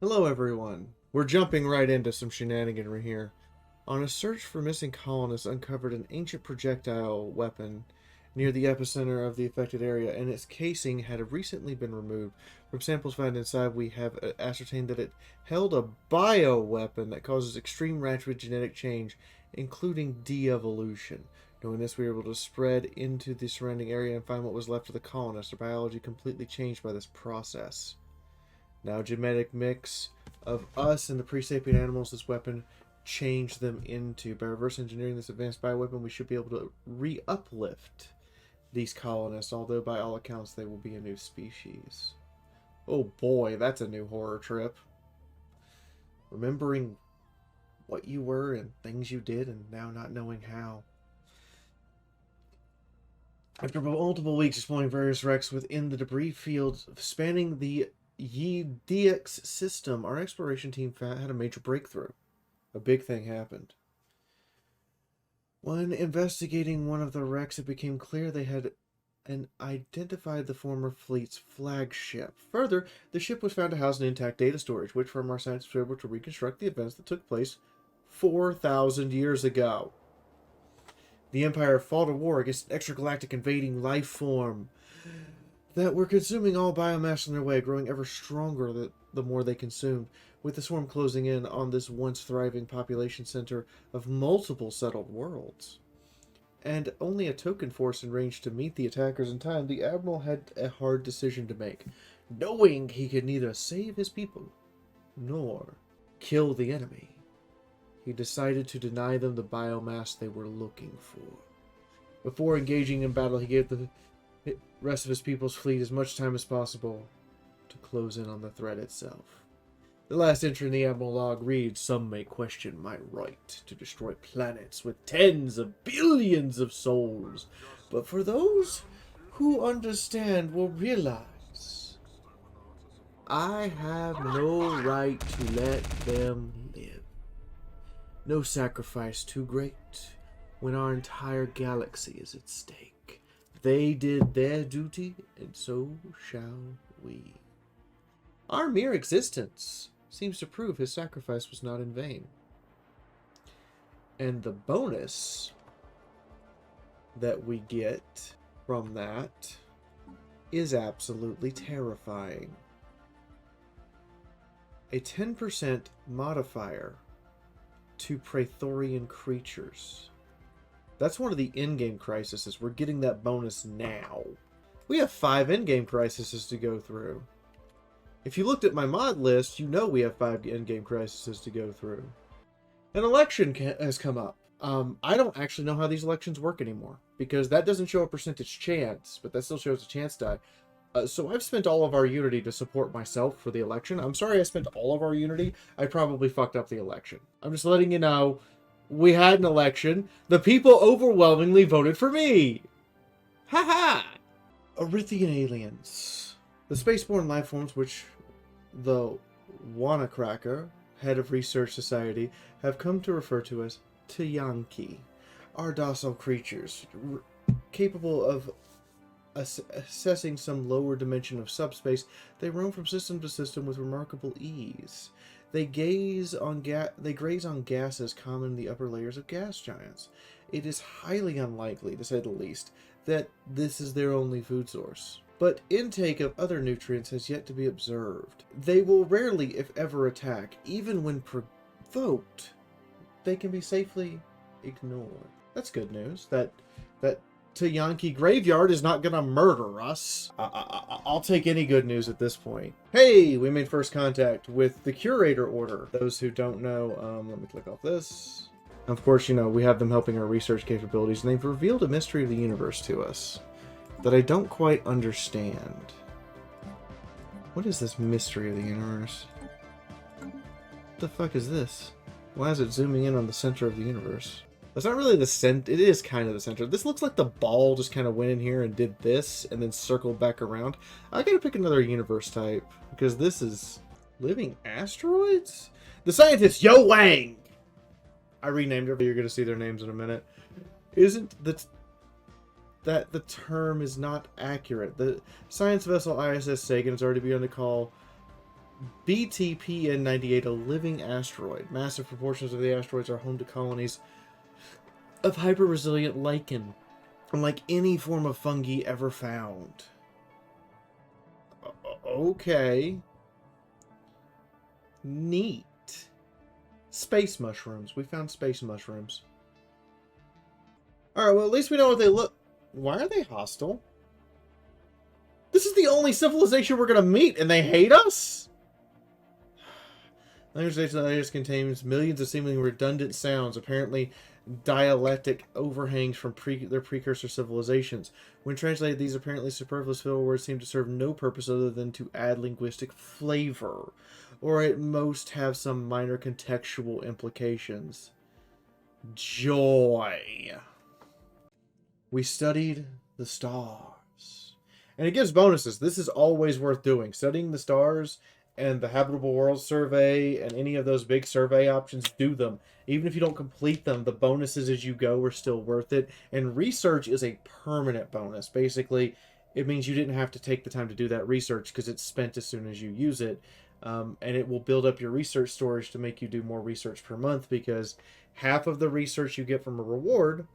Hello everyone. We're jumping right into some shenaniganry here. On a search for missing colonists uncovered an ancient projectile weapon near the epicenter of the affected area, and its casing had recently been removed. From samples found inside, we have ascertained that it held a bioweapon that causes extreme rapid genetic change, including de-evolution. Knowing this, we were able to spread into the surrounding area and find what was left of the colonists. Their biology completely changed by this process. Now, genetic mix of us and the pre-sapient animals this weapon changed them into. By reverse engineering this advanced bioweapon, we should be able to re-uplift these colonists, although by all accounts they will be a new species. Oh boy, that's a new horror trip. Remembering what you were and things you did and now not knowing how. After multiple weeks exploring various wrecks within the debris fields spanning the DX system, our exploration team had a major breakthrough. A big thing happened. When investigating one of the wrecks, it became clear they had identified the former fleet's flagship. Further, the ship was found to house an intact data storage, which from our scientists were able to reconstruct the events that took place 4,000 years ago. The Empire fought a war against an extragalactic invading life form that were consuming all biomass in their way, growing ever stronger the more they consumed, with the swarm closing in on this once thriving population center of multiple settled worlds. And only a token force in range to meet the attackers in time, the Admiral had a hard decision to make, knowing he could neither save his people nor kill the enemy. He decided to deny them the biomass they were looking for. Before engaging in battle, he gave the rest of his people's fleet as much time as possible to close in on the threat itself. The last entry in the Admiral log reads, "Some may question my right to destroy planets with tens of billions of souls, but for those who understand will realize I have no right to let them live. No sacrifice too great when our entire galaxy is at stake. They did their duty, and so shall we." Our mere existence seems to prove his sacrifice was not in vain. And the bonus that we get from that is absolutely terrifying. A 10% modifier to Praetorian creatures. That's one of the in-game crises. We're getting that bonus now. We have 5 in-game crises to go through. If you looked at my mod list, you know we have 5 in-game crises to go through. An election has come up. I don't actually know how these elections work anymore, because that doesn't show a percentage chance, but that still shows a chance die. So I've spent all of our unity to support myself for the election. I'm sorry I spent all of our unity. I probably fucked up the election. I'm just letting you know. We had an election. The people overwhelmingly voted for me. Haha! Erythian aliens. The spaceborne lifeforms which the Wanacracker, head of Research Society, have come to refer to as Tayanki, are docile creatures, capable of assessing some lower dimension of subspace. They roam from system to system with remarkable ease. They graze on gases common in the upper layers of gas giants. It is highly unlikely, to say the least, that this is their only food source. But intake of other nutrients has yet to be observed. They will rarely, if ever, attack. Even when provoked, they can be safely ignored. That's good news. That Tayanki graveyard is not gonna murder us. I'll take any good news at this point. Hey, we made first contact with the Curator Order. Those who don't know, let me click off this. Of course, you know, we have them helping our research capabilities, and they've revealed a mystery of the universe to us that I don't quite understand. What is this mystery of the universe? What the fuck is this? Why is it zooming in on the center of the universe? That's not really the center. It is kind of the center. This looks like the ball just kind of went in here and did this and then circled back around. I gotta pick another universe type because this is living asteroids? The scientist Yo Wang! I renamed her, but you're gonna see their names in a minute. Isn't that the term is not accurate. The science vessel ISS Sagan has already begun to call BTPN-98, a living asteroid. Massive proportions of the asteroids are home to colonies of hyper-resilient lichen, unlike any form of fungi ever found. Okay. Neat. Space mushrooms. We found space mushrooms. Alright, well, at least we know what they look... Why are they hostile? This is the only civilization we're going to meet, and they hate us? Language Stellaris contains millions of seemingly redundant sounds, apparently dialectic overhangs from their precursor civilizations. When translated, these apparently superfluous filler words seem to serve no purpose other than to add linguistic flavor, or at most have some minor contextual implications. Joy. We studied the stars. And it gives bonuses. This is always worth doing. Studying the stars and the Habitable World Survey and any of those big survey options, do them. Even if you don't complete them, the bonuses as you go are still worth it. And research is a permanent bonus. Basically, it means you didn't have to take the time to do that research because it's spent as soon as you use it. And it will build up your research storage to make you do more research per month, because half of the research you get from a reward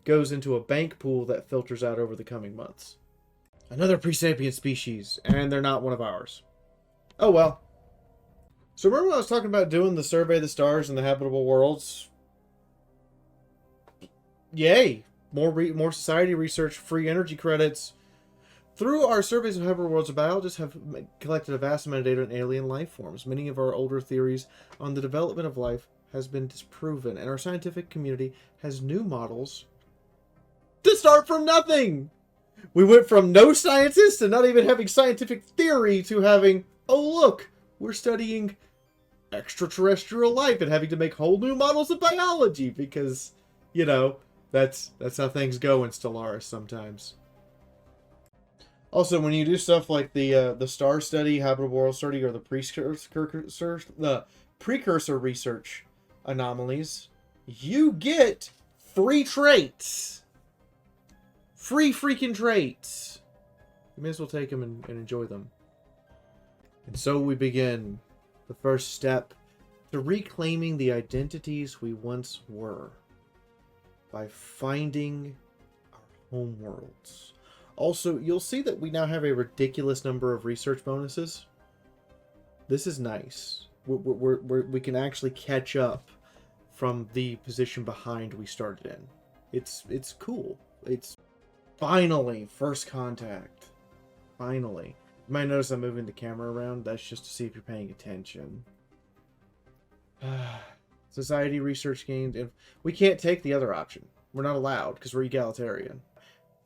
goes into a bank pool that filters out over the coming months. Another pre-sapient species, and they're not one of ours. Oh well. So remember when I was talking about doing the survey of the stars and the habitable worlds? Yay! More society research, free energy credits. Through our surveys of habitable worlds, biologists have collected a vast amount of data on alien life forms. Many of our older theories on the development of life has been disproven, and our scientific community has new models to start from nothing. We went from no scientists to not even having scientific theory to having, oh look, we're studying extraterrestrial life and having to make whole new models of biology because, you know, that's how things go in Stellaris sometimes. Also, when you do stuff like the star study, habitable world study, or the precursor research anomalies, you get free traits. Free freaking traits. You may as well take them and enjoy them. And so we begin the first step to reclaiming the identities we once were by finding our homeworlds. Also, you'll see that we now have a ridiculous number of research bonuses. This is nice. We can actually catch up from the position behind we started in. It's cool. It's finally first contact. Finally. You might notice I'm moving the camera around. That's just to see if you're paying attention. Society research gained. We can't take the other option. We're not allowed because we're egalitarian.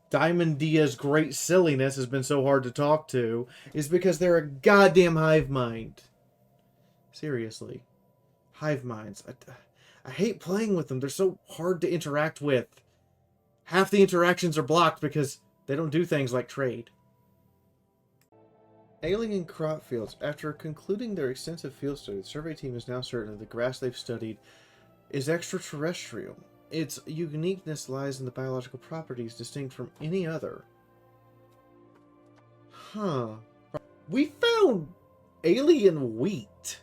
Diamond Dia's great silliness has been so hard to talk to is because they're a goddamn hive mind. Seriously. Hive minds. I hate playing with them. They're so hard to interact with. Half the interactions are blocked because they don't do things like trade. Alien crop fields. After concluding their extensive field study, the survey team is now certain that the grass they've studied is extraterrestrial. Its uniqueness lies in the biological properties distinct from any other. Huh. We found alien wheat.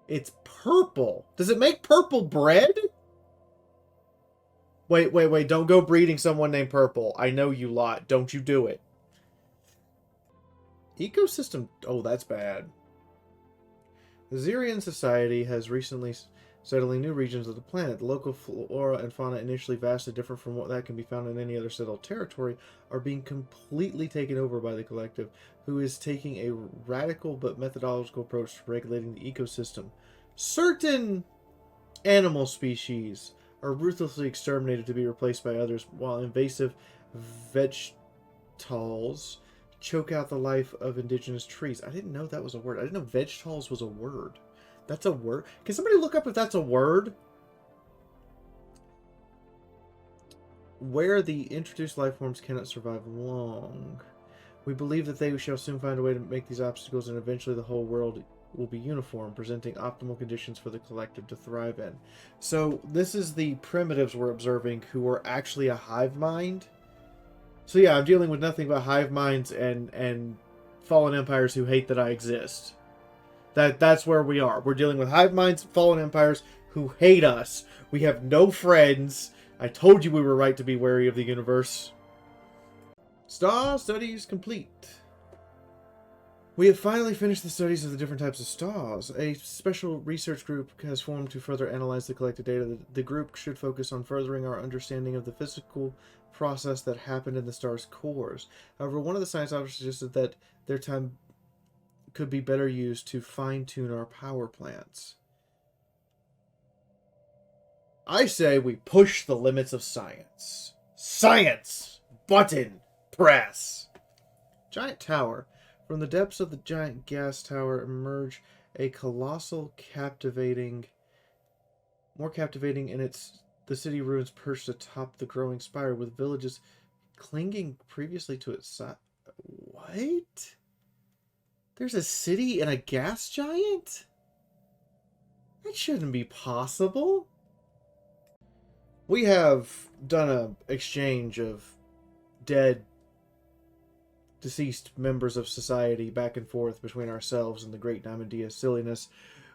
It's purple. Does it make purple bread? Wait. Don't go breeding someone named Purple. I know you lot. Don't you do it. Ecosystem... Oh, that's bad. The Xerian Society has recently settling new regions of the planet. The local flora and fauna, initially vastly different from what that can be found in any other settled territory, are being completely taken over by the collective, who is taking a radical but methodological approach to regulating the ecosystem. Certain animal species are ruthlessly exterminated to be replaced by others, while invasive vegetables choke out the life of indigenous trees. I didn't know that was a word. I didn't know vegetables was a word. That's a word? Can somebody look up if that's a word? Where the introduced life forms cannot survive long. We believe that they shall soon find a way to make these obstacles, and eventually the whole world will be uniform, presenting optimal conditions for the collective to thrive in. So this is the primitives we're observing, who are actually a hive mind. So yeah, I'm dealing with nothing but hive minds and fallen empires who hate that I exist. That's where we are. We're dealing with hive minds, fallen empires who hate us. We have no friends. I told you we were right to be wary of the universe. Star studies complete. We have finally finished the studies of the different types of stars. A special research group has formed to further analyze the collected data. The group should focus on furthering our understanding of the physical process that happened in the star's cores. However, one of the science officers suggested that their time could be better used to fine-tune our power plants. I say we push the limits of science. Science! Button! Press! Giant tower. From the depths of the giant gas tower emerge a colossal, more captivating in the city ruins perched atop the growing spire with villages clinging previously to its side. What? There's a city and a gas giant? That shouldn't be possible. We have done an exchange of deceased members of society back and forth between ourselves and the Great Diamondia silliness.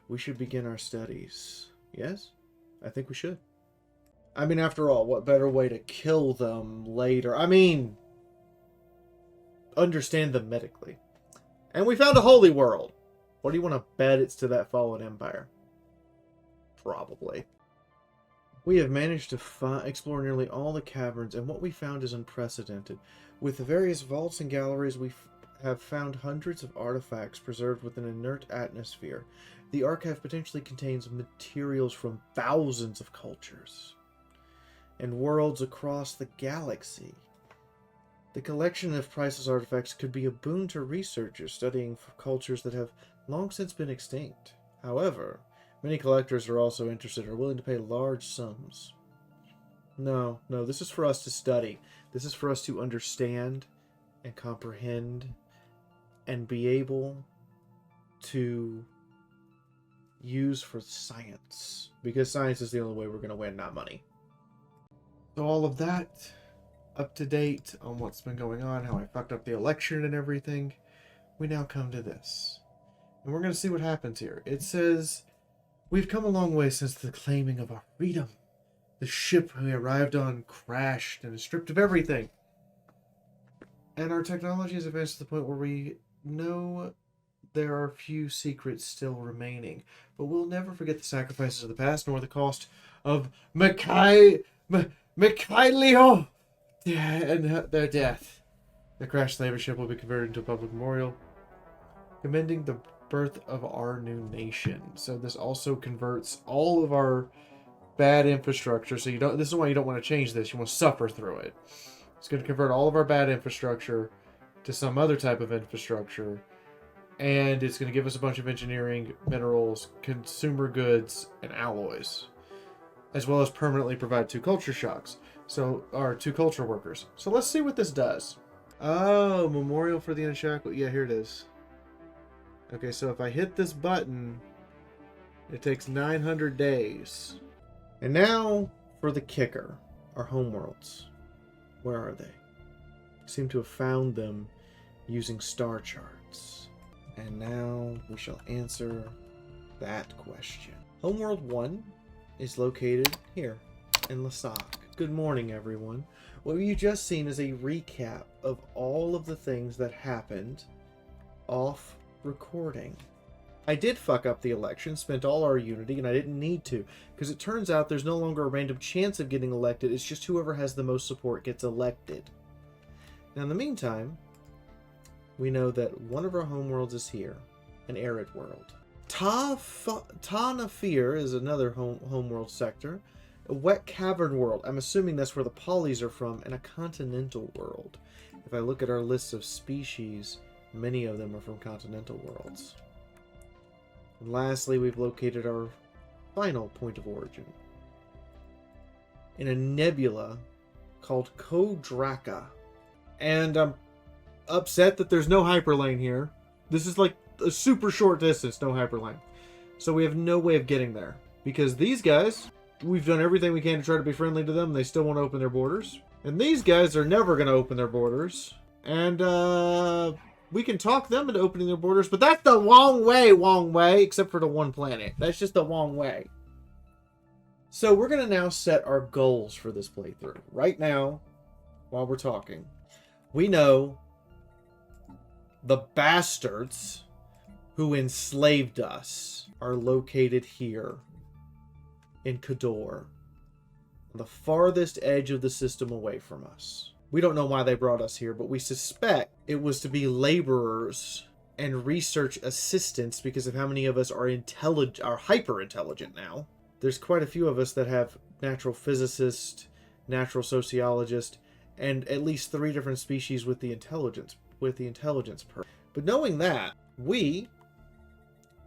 We should begin our studies. Yes? I think we should. I mean, after all, what better way to kill them later? I mean, understand them medically. And we found a holy world. What do you want to bet it's to that fallen empire? Probably. We have managed to explore nearly all the caverns, and what we found is unprecedented. With the various vaults and galleries, we have found hundreds of artifacts preserved within an inert atmosphere. The archive potentially contains materials from thousands of cultures and worlds across the galaxy. The collection of priceless artifacts could be a boon to researchers studying cultures that have long since been extinct. However, many collectors are also interested or willing to pay large sums. No, this is for us to study. This is for us to understand and comprehend and be able to use for science. Because science is the only way we're going to win, not money. So all of that, up to date on what's been going on, how I fucked up the election and everything, we now come to this. And we're going to see what happens here. It says, we've come a long way since the claiming of our freedom. The ship we arrived on crashed and is stripped of everything. And our technology has advanced to the point where we know there are few secrets still remaining. But we'll never forget the sacrifices of the past, nor the cost of Mikhailio and their death. The crashed slaver ship will be converted into a public memorial, commending the birth of our new nation. So this also converts all of our bad infrastructure. So this is why you don't want to change this. You want to suffer through it. It's going to convert all of our bad infrastructure to some other type of infrastructure. And it's going to give us a bunch of engineering, minerals, consumer goods, and alloys. As well as permanently provide 2 culture shocks. So, our 2 culture workers. So let's see what this does. Oh, memorial for the unshackled. Yeah, here it is. Okay, so if I hit this button, it takes 900 days. And now for the kicker, our homeworlds. Where are they? We seem to have found them using star charts. And now we shall answer that question. Homeworld 1 is located here in Lasak. Good morning, everyone. What you just seen is a recap of all of the things that happened off recording. I did fuck up the election, spent all our unity, and I didn't need to, because it turns out there's no longer a random chance of getting elected, it's just whoever has the most support gets elected. Now, in the meantime, we know that one of our homeworlds is here, an arid world. Ta Nafir is another homeworld sector, a wet cavern world, I'm assuming that's where the polys are from, and a continental world. If I look at our list of species, many of them are from continental worlds. And lastly, we've located our final point of origin in a nebula called Kodraka. And I'm upset that there's no hyperlane here. This is like a super short distance, no hyperlane. So we have no way of getting there. Because these guys, we've done everything we can to try to be friendly to them. They still won't open their borders. And these guys are never going to open their borders. And, We can talk them into opening their borders, but that's the wrong way, except for the one planet. That's just the wrong way. So we're going to now set our goals for this playthrough. Right now, while we're talking, we know the bastards who enslaved us are located here in Cador, on the farthest edge of the system away from us. We don't know why they brought us here, but we suspect it was to be laborers and research assistants because of how many of us are hyper intelligent now. There's quite a few of us that have natural physicist, natural sociologist, and at least 3 different species with the intelligence per. But knowing that, we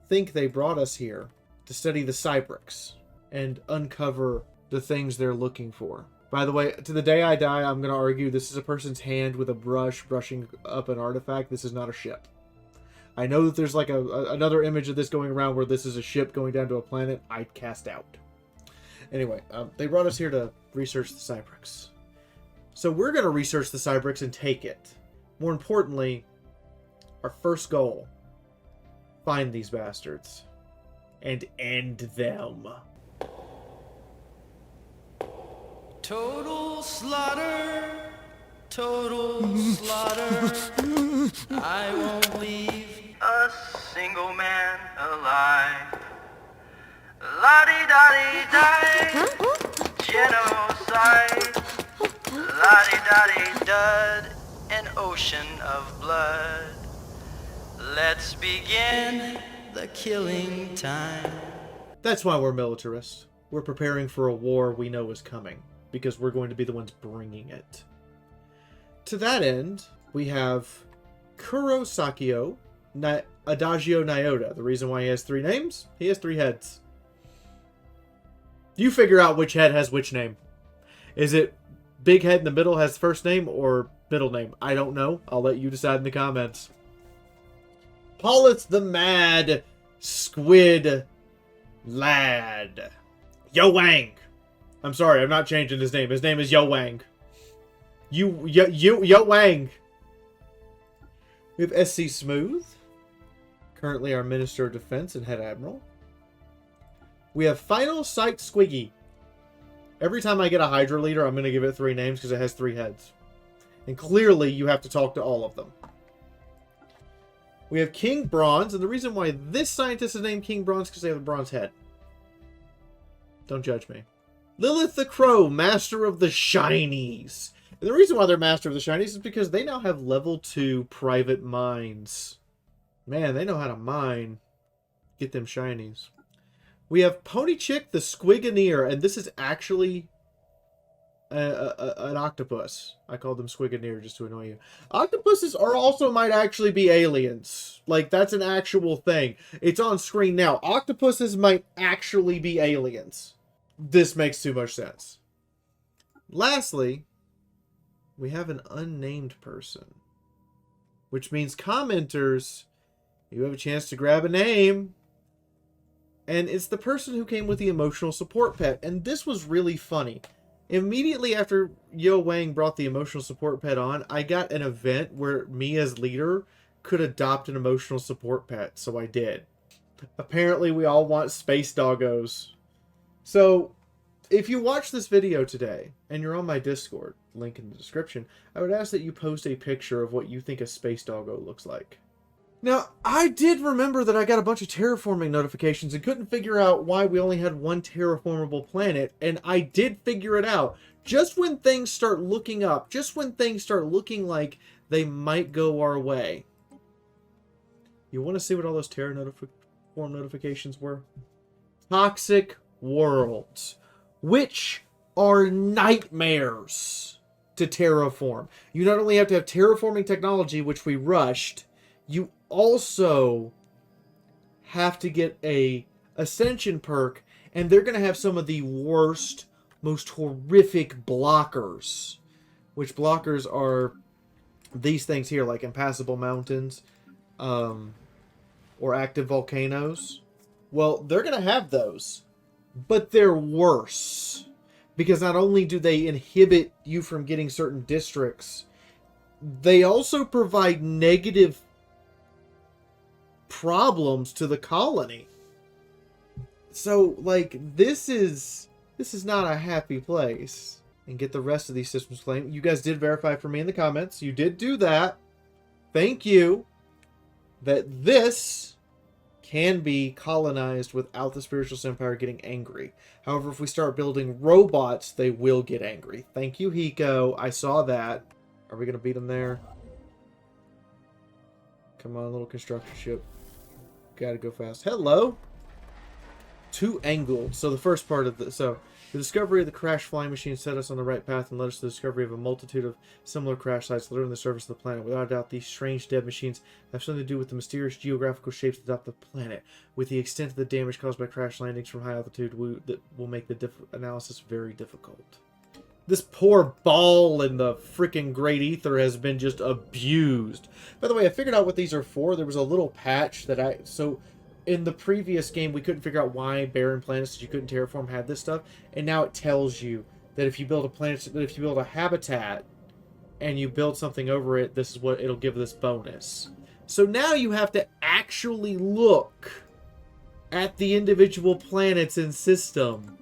think they brought us here to study the Cybrix and uncover the things they're looking for. By the way, to the day I die, I'm going to argue this is a person's hand with a brush brushing up an artifact. This is not a ship. I know that there's like another image of this going around where this is a ship going down to a planet. I'd cast out. Anyway, they brought us here to research the Cybrix. So we're going to research the Cybrix and take it. More importantly, our first goal, find these bastards and end them. Total slaughter, total slaughter. I won't leave a single man alive. La-di-da-di-di, genocide. La-di-da-di-dud, an ocean of blood. Let's begin the killing time. That's why we're militarists. We're preparing for a war we know is coming, because we're going to be the ones bringing it. To that end, we have Kuro Sakio, Adagio Nyota. The reason why he has 3 names, he has 3 heads. You figure out which head has which name. Is it big head in the middle has first name or middle name? I don't know. I'll let you decide in the comments. Paulus the Mad Squid Lad. Yo Wang. I'm sorry, I'm not changing his name. His name is Yo Wang. Yo Wang. We have SC Smooth. Currently our Minister of Defense and Head Admiral. We have Final Sight Squiggy. Every time I get a Hydra leader, I'm going to give it 3 names because it has 3 heads. And clearly, you have to talk to all of them. We have King Bronze, and the reason why this scientist is named King Bronze is because they have a bronze head. Don't judge me. Lilith the Crow, Master of the Shinies. And the reason why they're Master of the Shinies is because they now have level 2 private mines. Man, they know how to mine. Get them shinies. We have Pony Chick the Squiganeer, and this is actually an octopus. I call them Squiganeer just to annoy you. Octopuses might actually be aliens. Like, that's an actual thing. It's on screen now. Octopuses might actually be aliens. This makes too much sense. Lastly, we have an unnamed person. Which means commenters, you have a chance to grab a name. And it's the person who came with the emotional support pet. And this was really funny. Immediately after Yo Wang brought the emotional support pet on, I got an event where me as leader could adopt an emotional support pet. So I did. Apparently we all want space doggos. So if you watch this video today and you're on my Discord, link in the description, I would ask that you post a picture of what you think a space doggo looks like. Now, I did remember that I got a bunch of terraforming notifications and couldn't figure out why we only had 1 terraformable planet, and I did figure it out. Just when things start looking up, just when things start looking like they might go our way. You want to see what all those terraform notifications were? Toxic worlds, which are nightmares to terraform. You not only have to have terraforming technology, which we rushed, you also have to get a Ascension perk, and they're going to have some of the worst, most horrific blockers. Which blockers are these things here, like impassable mountains, or active volcanoes. Well, they're going to have those, but they're worse. Because not only do they inhibit you from getting certain districts, they also provide negative problems to the colony. So, like, this is not a happy place. And get the rest of these systems claimed. You guys did verify for me in the comments. You did do that. Thank you. That this can be colonized without the spiritual Senpai getting angry. However, if we start building robots, they will get angry. Thank you, Hiko. I saw that. Are we going to beat them there? Come on, little construction ship. Gotta go fast. Hello? Two angled. So the first part of the... So, the discovery of the crash flying machine set us on the right path and led us to the discovery of a multitude of similar crash sites littered on the surface of the planet. Without a doubt, these strange dead machines have something to do with the mysterious geographical shapes that dot the planet. With the extent of the damage caused by crash landings from high altitude, that will make the analysis very difficult. This poor ball in the freaking great ether has been just abused. By the way, I figured out what these are for. There was a little patch that So, in the previous game, we couldn't figure out why barren planets that you couldn't terraform had this stuff. And now it tells you that if you build a planet, that if you build a habitat and you build something over it, this is what it'll give this bonus. So now you have to actually look at the individual planets and system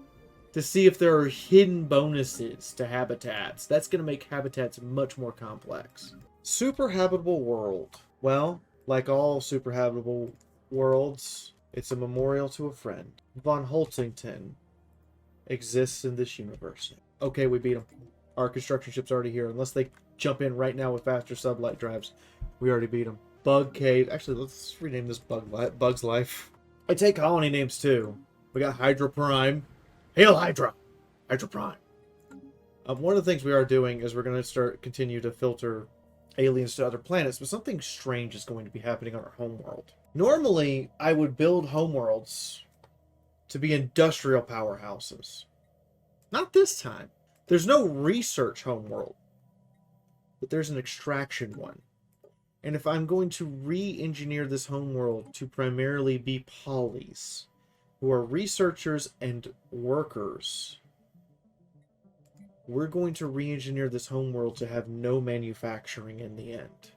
to see if there are hidden bonuses to habitats. That's going to make habitats much more complex. Super habitable world. Well, like all super habitable worlds, it's a memorial to a friend. Von Holtington exists in this universe. Okay, we beat them. Our construction ship's already here. Unless they jump in right now with faster sublight drives, we already beat them. Bug Cave. Actually, let's rename this Bug's Life. I take colony names too. We got Hydra Prime. Hail Hydra! Hydra Prime. One of the things we are doing is we're going to continue to filter aliens to other planets, but something strange is going to be happening on our homeworld. Normally, I would build homeworlds to be industrial powerhouses. Not this time. There's no research homeworld, but there's an extraction one. And if I'm going to re-engineer this homeworld to primarily be polys, who are researchers and workers, we're going to re-engineer this homeworld to have no manufacturing in the end.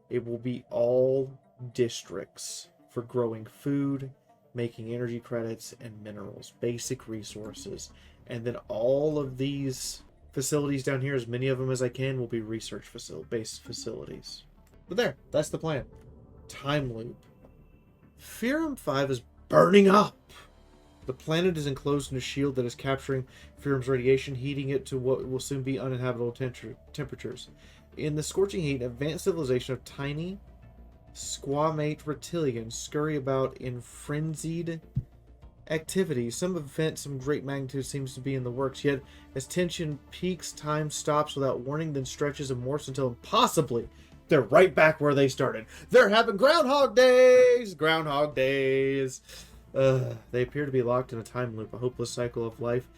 It will be all districts for growing food, making energy credits and minerals, basic resources. And then all of these facilities down here, as many of them as I can, will be research based facilities. But there, that's the plan. Time loop. Fiaura 5 is burning up. The planet is enclosed in a shield that is capturing Fiaura's radiation, heating it to what will soon be uninhabitable temperatures. In the scorching heat, advanced civilization of tiny, squamate reptilians scurry about in frenzied activity. Some event, some great magnitude seems to be in the works, yet as tension peaks, time stops without warning, then stretches and morphs until impossibly they're right back where they started. They're having Groundhog Days! Groundhog Days! They appear to be locked in a time loop, a hopeless cycle of life,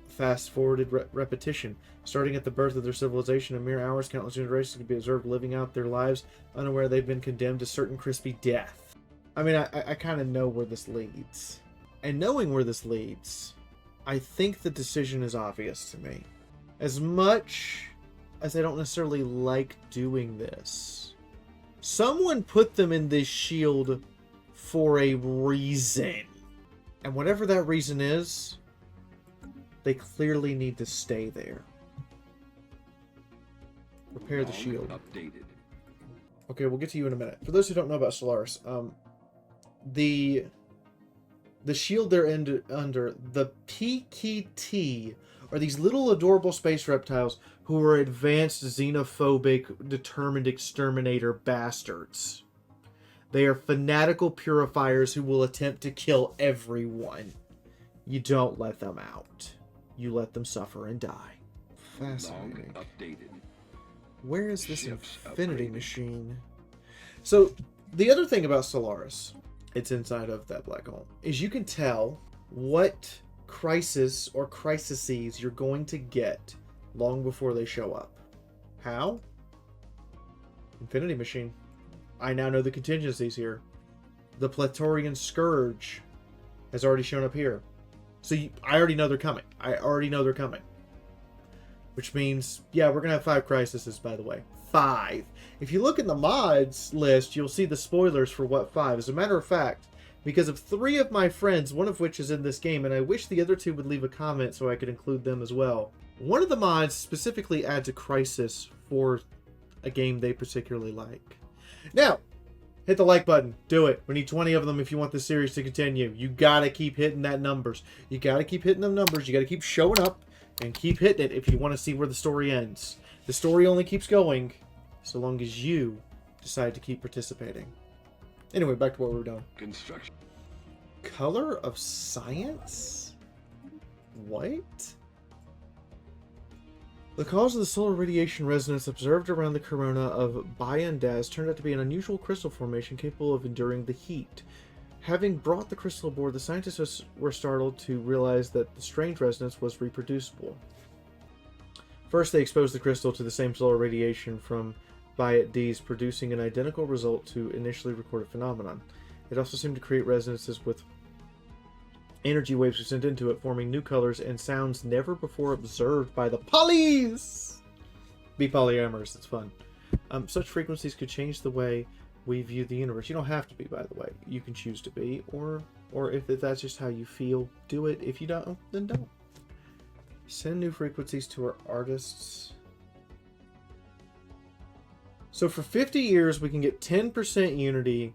fast-forwarded repetition. Starting at the birth of their civilization, in mere hours, countless generations can be observed living out their lives, unaware they've been condemned to certain crispy death. I mean, I kind of know where this leads. And knowing where this leads, I think the decision is obvious to me. As much as I don't necessarily like doing this, someone put them in this shield for a reason. And whatever that reason is, they clearly need to stay there. Repair the shield. Updated. Okay, we'll get to you in a minute. For those who don't know about Stellaris, the shield they're under, the PKT, are these little adorable space reptiles who are advanced xenophobic, determined exterminator bastards. They are fanatical purifiers who will attempt to kill everyone. You don't let them out. You let them suffer and die. Fascinating. Where is this infinity machine? So, the other thing about Stellaris, it's inside of that black hole, is you can tell what crisis or crises you're going to get long before they show up. How? Infinity machine. I now know the contingencies here. The Platorian Scourge has already shown up here. So I already know they're coming. I already know they're coming. Which means, yeah, we're going to have 5 crises, by the way. 5. If you look in the mods list, you'll see the spoilers for what 5. As a matter of fact, because of 3 of my friends, one of which is in this game, and I wish the other 2 would leave a comment so I could include them as well. One of the mods specifically adds a crisis for a game they particularly like. Now, hit the like button. Do it. We need 20 of them if you want this series to continue. You gotta keep hitting that numbers. You gotta keep hitting them numbers. You gotta keep showing up and keep hitting it if you want to see where the story ends. The story only keeps going so long as you decide to keep participating. Anyway, back to what we were doing. Construction. Color of science? What? The cause of the solar radiation resonance observed around the corona of Bayandaz turned out to be an unusual crystal formation capable of enduring the heat. Having brought the crystal aboard, the scientists were startled to realize that the strange resonance was reproducible. First, they exposed the crystal to the same solar radiation from Bayat D's, producing an identical result to initially recorded phenomenon. It also seemed to create resonances with energy waves were sent into it, forming new colors and sounds never before observed by the polys. Be polyamorous, it's fun. Such frequencies could change the way we view the universe. You don't have to be, by the way. You can choose to be, or if that's just how you feel, do it. If you don't, then don't. Send new frequencies to our artists. So for 50 years, we can get 10% unity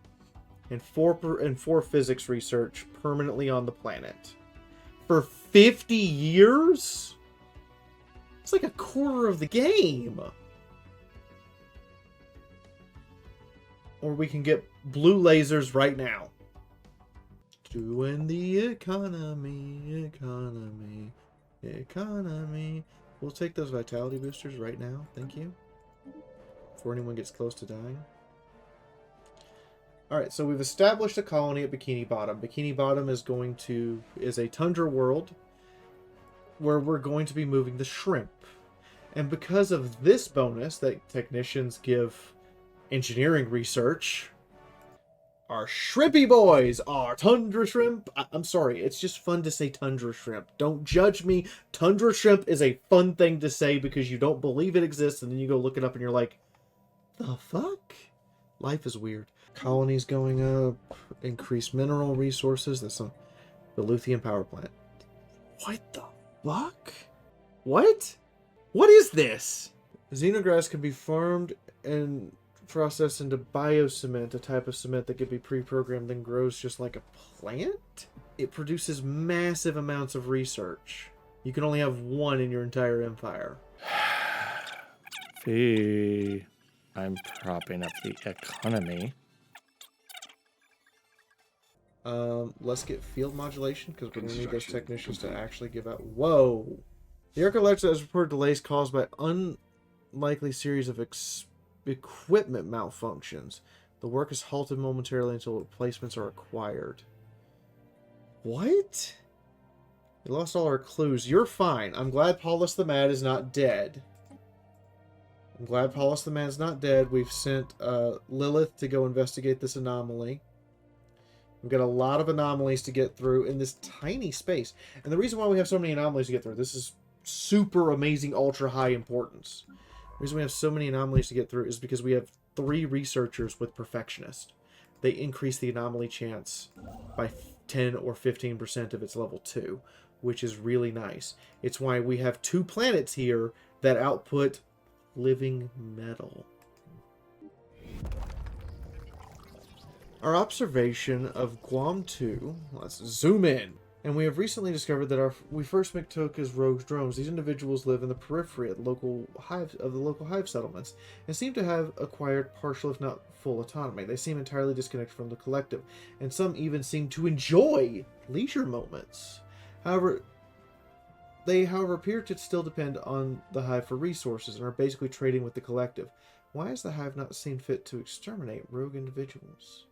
and 4 physics research permanently on the planet. For 50 years? It's like a quarter of the game. Or we can get blue lasers right now. Doing the economy. We'll take those vitality boosters right now. Thank you. Before anyone gets close to dying. Alright, so we've established a colony at Bikini Bottom. Bikini Bottom is a tundra world where we're going to be moving the shrimp. And because of this bonus that technicians give engineering research, our shrimpy boys are tundra shrimp. I'm sorry, it's just fun to say tundra shrimp. Don't judge me. Tundra shrimp is a fun thing to say because you don't believe it exists, and then you go look it up and you're like, the fuck? Life is weird. Colonies going up, increased mineral resources. That's the lithium power plant. What the fuck? What? What is this? Xenograss can be farmed and processed into biocement, a type of cement that can be pre-programmed and grows just like a plant? It produces massive amounts of research. You can only have one in your entire empire. Fee. I'm propping up the economy. Let's get field modulation, because we're going to need those technicians to actually give out... Whoa! The Archaeological has reported delays caused by unlikely series of equipment malfunctions. The work is halted momentarily until replacements are acquired. What? We lost all our clues. You're fine. I'm glad Paulus the Mad is not dead. We've sent Lilith to go investigate this anomaly. We've got a lot of anomalies to get through in this tiny space. And the reason why we have so many anomalies to get through, this is super amazing, ultra high importance. The reason we have so many anomalies to get through is because we have 3 researchers with Perfectionist. They increase the anomaly chance by 10 or 15% of its level 2, which is really nice. It's why we have 2 planets here that output living metal. Our observation of Guam 2, let's zoom in. And we have recently discovered that we first took as rogue drones. These individuals live in the periphery of the local hive settlements and seem to have acquired partial, if not full, autonomy. They seem entirely disconnected from the collective, and some even seem to enjoy leisure moments. They appear to still depend on the hive for resources and are basically trading with the collective. Why has the hive not seen fit to exterminate rogue individuals?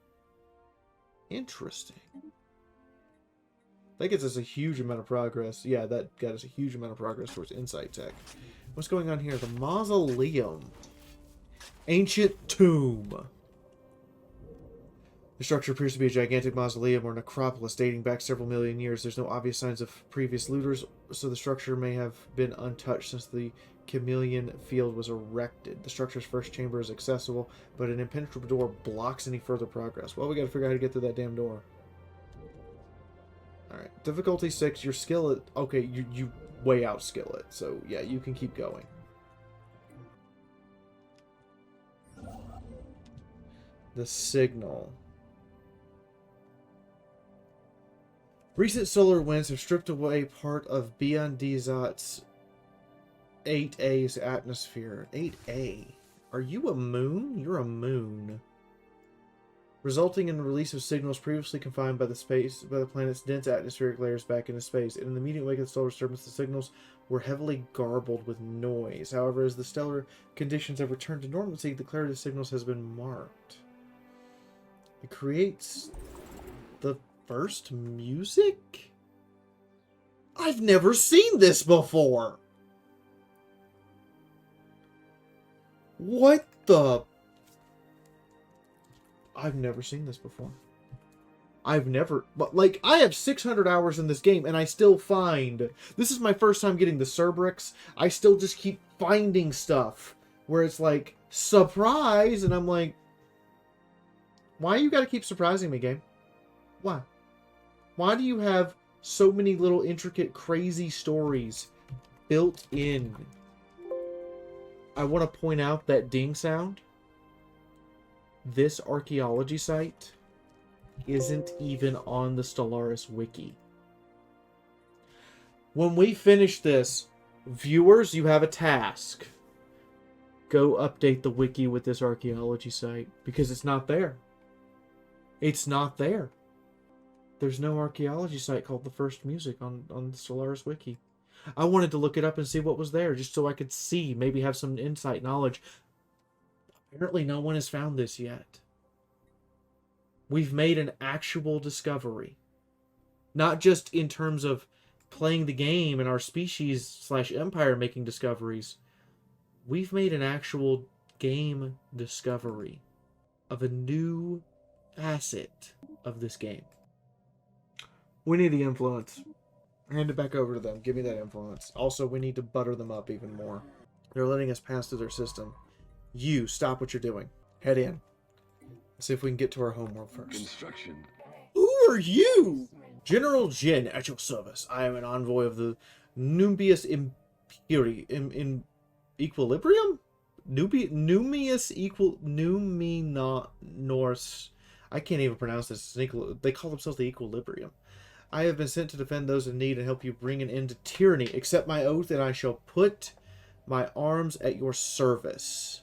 Interesting. That gets us a huge amount of progress. Yeah, that got us a huge amount of progress towards insight tech. What's going on here? The mausoleum. Ancient tomb. The structure appears to be a gigantic mausoleum or necropolis dating back several million years. There's no obvious signs of previous looters, so the structure may have been untouched since the chameleon field was erected. The structure's first chamber is accessible, but an impenetrable door blocks any further progress. Well, we gotta figure out how to get through that damn door. Alright, difficulty 6, your skill... Okay, you way outskill it, so yeah, you can keep going. The signal. Recent solar winds have stripped away part of Biandizat's 8A's atmosphere. 8A? Are you a moon? You're a moon. Resulting in the release of signals previously confined by the planet's dense atmospheric layers back into space. In the immediate wake of the solar disturbance, the signals were heavily garbled with noise. However, as the stellar conditions have returned to normalcy, the clarity of the signals has been marked. It creates the first music? I've never seen this before! What the... I've never seen this before. But like, I have 600 hours in this game, and I still find... This is my first time getting the Cerberix. I still just keep finding stuff where it's like, surprise! And I'm like, why you gotta keep surprising me, game? Why? Why do you have so many little intricate, crazy stories built in? I want to point out that ding sound. This archaeology site isn't even on the Stellaris wiki. When we finish this, viewers, you have a task. Go update the wiki with this archaeology site, because it's not there. It's not there. There's no archaeology site called The First Music on the Stellaris wiki. I wanted to look it up and see what was there, just so I could see, maybe have some insight knowledge. Apparently no one has found this yet. We've made an actual discovery. Not just in terms of playing the game and our species / empire making discoveries. We've made an actual game discovery of a new facet of this game. We need the influence. Hand it back over to them. Give me that influence. Also, we need to butter them up even more. They're letting us pass through their system. You, stop what you're doing. Head in. Let's see if we can get to our homeworld first. Construction. Who are you? General Jin, at your service. I am an envoy of the Nubius Equilibrium? Norse. I can't even pronounce this. They call themselves the Equilibrium. I have been sent to defend those in need and help you bring an end to tyranny. Accept my oath and I shall put my arms at your service.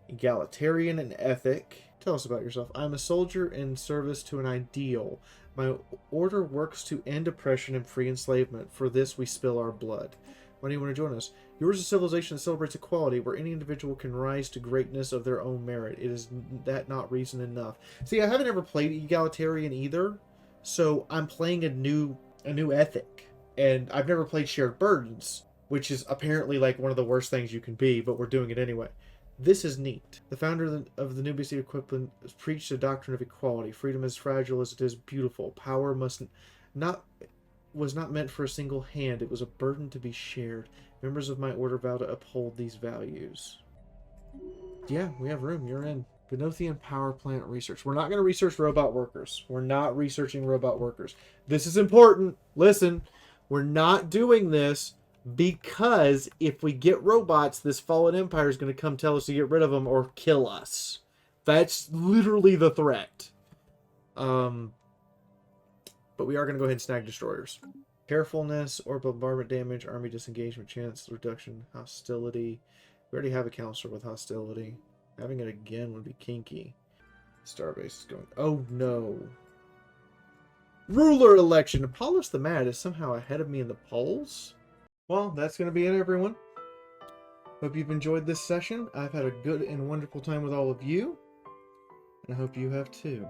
Egalitarian and ethic. Tell us about yourself. I'm a soldier in service to an ideal. My order works to end oppression and free enslavement. For this we spill our blood. Why do you want to join us? Yours is a civilization that celebrates equality, where any individual can rise to greatness of their own merit. It is that not reason enough. See, I haven't ever played egalitarian either, so I'm playing a new ethic. And I've never played shared burdens, which is apparently like one of the worst things you can be, but we're doing it anyway. This is neat. The founder of the Nubius Equipment preached a doctrine of equality. Freedom is fragile as it is beautiful. Power was not meant for a single hand. It was a burden to be shared. Members of my order vow to uphold these values. Yeah, we have room. You're in. Benothian power plant research. We're not going to research robot workers. We're not researching robot workers. This is important. Listen, we're not doing this because if we get robots, this fallen empire is going to come tell us to get rid of them or kill us. That's literally the threat. But we are going to go ahead and snag destroyers. Carefulness or bombardment damage, army disengagement chance, reduction, hostility. We already have a counselor with hostility. Having it again would be kinky. Starbase is going... Oh no. Ruler election. Apollos the Mad is somehow ahead of me in the polls. Well, that's going to be it, everyone. Hope you've enjoyed this session. I've had a good and wonderful time with all of you. And I hope you have too.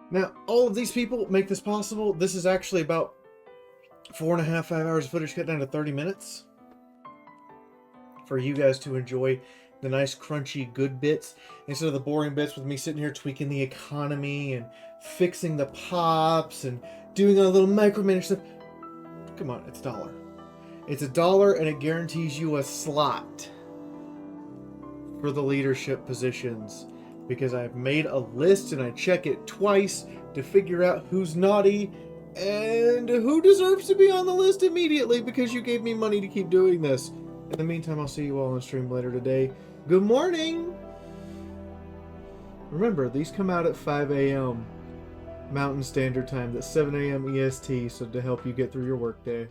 Now, all of these people make this possible. This is actually about 4.5, 5 hours of footage cut down to 30 minutes. For you guys to enjoy the nice, crunchy, good bits. Instead of the boring bits with me sitting here tweaking the economy and fixing the pops and doing a little micromanage stuff. Come on, it's $1. It's $1 and it guarantees you a slot for the leadership positions. Because I've made a list and I check it twice to figure out who's naughty and who deserves to be on the list immediately because you gave me money to keep doing this. In the meantime, I'll see you all on stream later today. Good morning! Remember, these come out at 5 a.m. Mountain Standard Time. That's 7 a.m. EST, so to help you get through your workday.